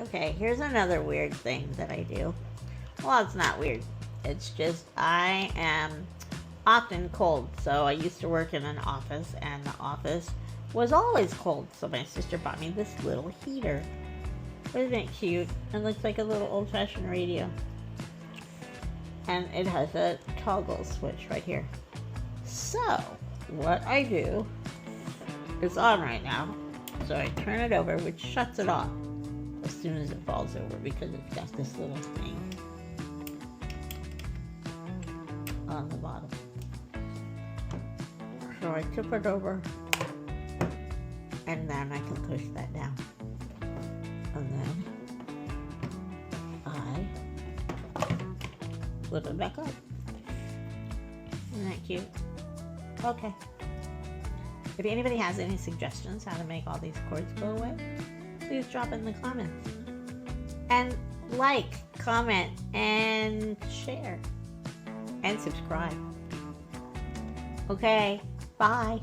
Okay, here's another weird thing that I do. Well, it's not weird. It's just I am often cold. So I used to work in an office, and the office was always cold. So my sister bought me this little heater. Isn't it cute? It looks like a little old-fashioned radio. And it has a toggle switch right here. So what I do, it's on right now. So I turn it over, which shuts it off as soon as it falls over because it's got this little thing on the bottom. So I tip it over and then I can push that down. And then I flip it back up. Isn't that cute? Okay. If anybody has any suggestions how to make all these cords go away, please drop in the comments. And like, comment, and share. And subscribe. Okay, bye.